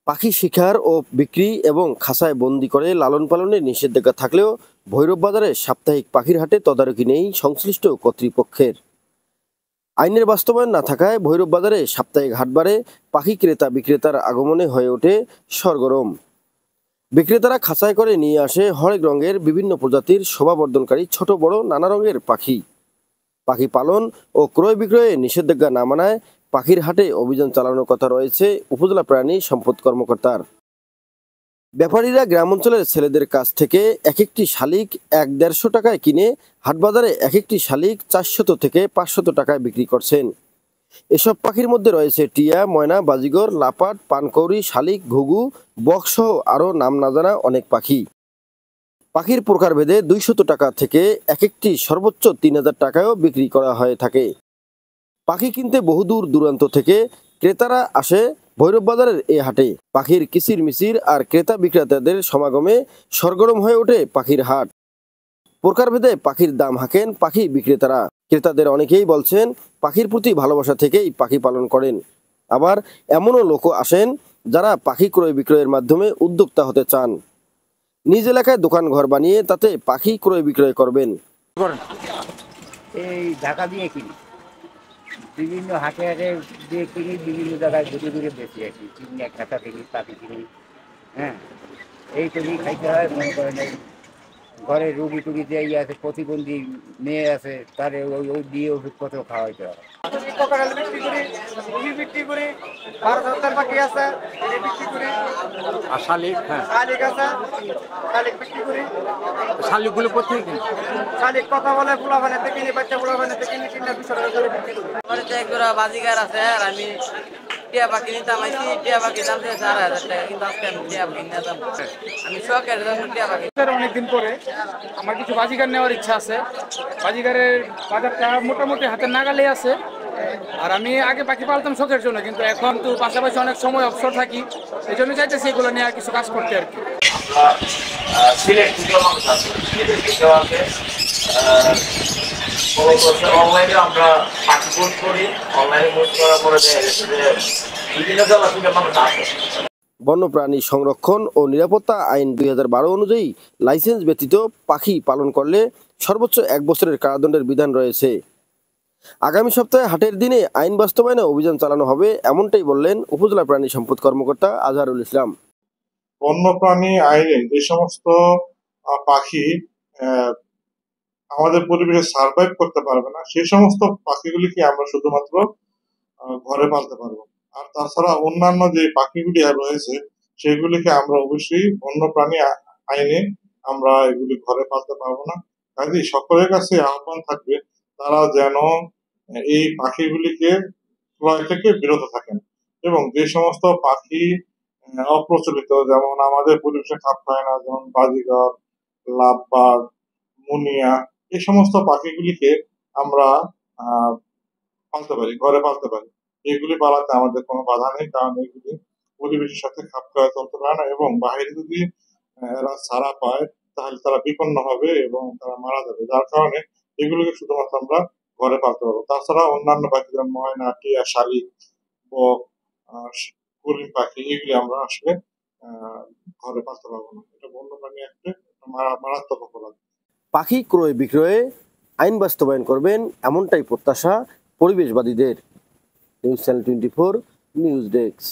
পাখি শিকার ও বিক্রি এবং খাঁচায় বন্দি করে লালন পালনের নিষেধাজ্ঞা থাকলেও ভৈরব বাজারে সাপ্তাহিক পাখির হাটে তদারকি নেই সংশ্লিষ্ট কর্তৃপক্ষের। আইনের বাস্তবায়ন না থাকায় ভৈরব বাজারে সাপ্তাহিক হাটবারে পাখি ক্রেতা বিক্রেতার আগমনে হয়ে ওঠে সরগরম। বিক্রেতারা খাঁচায় করে নিয়ে আসে হরেক রঙের বিভিন্ন প্রজাতির শোভাবর্ধনকারী ছোট বড় নানা রঙের পাখি। পাখি পালন ও ক্রয় বিক্রয়ে নিষেধাজ্ঞা না মানায় পাখির হাটে অভিযান চালানোর কথা রয়েছে উপজেলা প্রাণী সম্পদ কর্মকর্তার। ব্যাপারীরা গ্রাম অঞ্চলের ছেলেদের কাছ থেকে এক একটি শালিক ১-১৫০ টাকায় কিনে হাটবাজারে এক একটি শালিক ৪০০ থেকে ৫০০ টাকায় বিক্রি করছেন। এসব পাখির মধ্যে রয়েছে টিয়া, ময়না, বাজিগর, লাপাট, পানকৌড়ি, শালিক, ঘুঘু, বক সহ আরও নাম না জানা অনেক পাখি। পাখির প্রকারভেদে ২০০ টাকা থেকে এক একটি সর্বোচ্চ ৩০০০ টাকায়ও বিক্রি করা হয়ে থাকে। পাখি কিনতে বহুদূর দূরান্ত থেকে ক্রেতারা আসে ভৈরব বাজারের এ হাটে। পাখির কিচির মিচির আর ক্রেতা বিক্রেতাদের সমাগমে সরগরম হয়ে ওঠে পাখির হাট। প্রকারভেদে পাখির দাম হাঁকেন পাখি বিক্রেতারা। ক্রেতাদের অনেকেই বলছেন পাখির প্রতি ভালোবাসা থেকেই পাখি পালন করেন। আবার এমনও লোকও আসেন যারা পাখি ক্রয় বিক্রয়ের মাধ্যমে উদ্যোক্তা হতে চান। নিজ এলাকায় দোকান ঘর বানিয়ে তাতে পাখি ক্রয় বিক্রয় করবেন। এই ঢাকা দিয়ে কিনি, বিভিন্ন হাটে হাটে দিয়ে কিনি, বিভিন্ন জায়গায় ঘুরে ঘুরে বেশি আর কি। চিনি এক খাতা কিনি, পাখি কিনি, হ্যাঁ এই তৈরি খাইতে হয়। মনে করেন এই ঘরে রুগী টুগি যে ইয়ে আছে, প্রতিবন্ধী মেয়ে আছে, তারে ওই দিয়ে ওষুধপত্র খাওয়াইতে হয়। আর শালিক, হ্যাঁ শালিকগুলো কোথায় কিনি? শালিক কথা বলে পোলা বানাতে কিনি, বাচ্চা পোলা বানাতে কিনি, ৩-২০০ টাকা করে বিক্রি করি। আমার এক জোড়া বাজিগার আছে আর আমি টিয়া পাখি নিতাম আইছি। টিয়া পাখি দাম থেকে ৪০০০ টাকা, কিন্তু আজকে আমি টিয়া পাখি নিয়ে যাবো। আমি শখের জন্য টিয়া পাখি। অনেকদিন পরে আমার কিছু বাজিগার নেওয়ার ইচ্ছা আছে। বাজিগারের বাজারটা মোটামুটি হাতের নাগালে আছে। আর আমি আগে পাখি পালতাম শখের জন্য, কিন্তু এখন তো পাশাপাশি অনেক সময় অবসর থাকি, এই জন্য চাইতেছি এগুলো নিয়ে কিছু কাজ করতে আর কি। অনলাইনে আমরা পাখি পোস্ট করি, অনলাইনে পোস্ট করার পরে বিভিন্ন জেলা থেকে মানুষ আসে। বন্যপ্রাণী সংরক্ষণ ও নিরাপত্তা আইন ২০১২ অনুযায়ী লাইসেন্স ব্যতীত পাখি পালন করলে সর্বোচ্চ ১ বছরের কারাদণ্ডের বিধান রয়েছে। আগামী সপ্তাহে হাটের দিনে আইন বাস্তবায়নে অভিযান চালানো হবে, এমনটাই বললেন উপজেলা প্রাণী সম্পদ কর্মকর্তা আজহারুল ইসলাম। বন্যপ্রাণী আইনে যে সমস্ত পাখি আমাদের পরিবেশে সার্ভাইভ করতে পারবে না, সেই সমস্ত পাখিগুলিকে আমরা শুধুমাত্র ঘরে পালতে পারবো। আর তাছাড়া অন্যান্য যে পাখিগুলি রয়েছে সেগুলিকে আমরা অবশ্যই বন্যপ্রাণী আইনে আমরা এগুলি ঘরে পালতে পারবো না। কাজেই সকলের কাছে আহ্বান থাকবে তারা যেন এই পাখিগুলিকে ক্রয় থেকে বিরত থাকেন, এবং যে সমস্ত পাখি অপ্রচলিত, যেমন আমাদের পরিবেশে খাপ খায় না, যেমন বাজিগর, লাভবার্ড, মুনিয়া, এই সমস্ত পাখিগুলিকে আমরা পালতে পারি, ঘরে পালতে পারি। এগুলি পালাতে আমাদের কোনো বাধা নেই, কারণ এগুলি পরিবেশের সাথে খাপ খাওয়া চলতে পারে না, এবং বাইরে যদি এরা ছাড়া পায় তাহলে তারা বিপন্ন হবে এবং তারা মারা যাবে। যার কারণে এগুলিকে শুধুমাত্র আমরা ঘরে পালতে পারবো। তাছাড়া অন্যান্য পাখি যেমন ময়না, টিয়া, শালিক, বক, করিম পাখি, এগুলি আমরা আসলে ঘরে পালতে পারবো না। এটা বন্যপ্রাণী একটা মারাত্মক অপরাধ। পাখি ক্রয় বিক্রয়ে আইন বাস্তবায়ন করবেন এমনটাই প্রত্যাশা পরিবেশবাদীদের। News channel 24 news desk.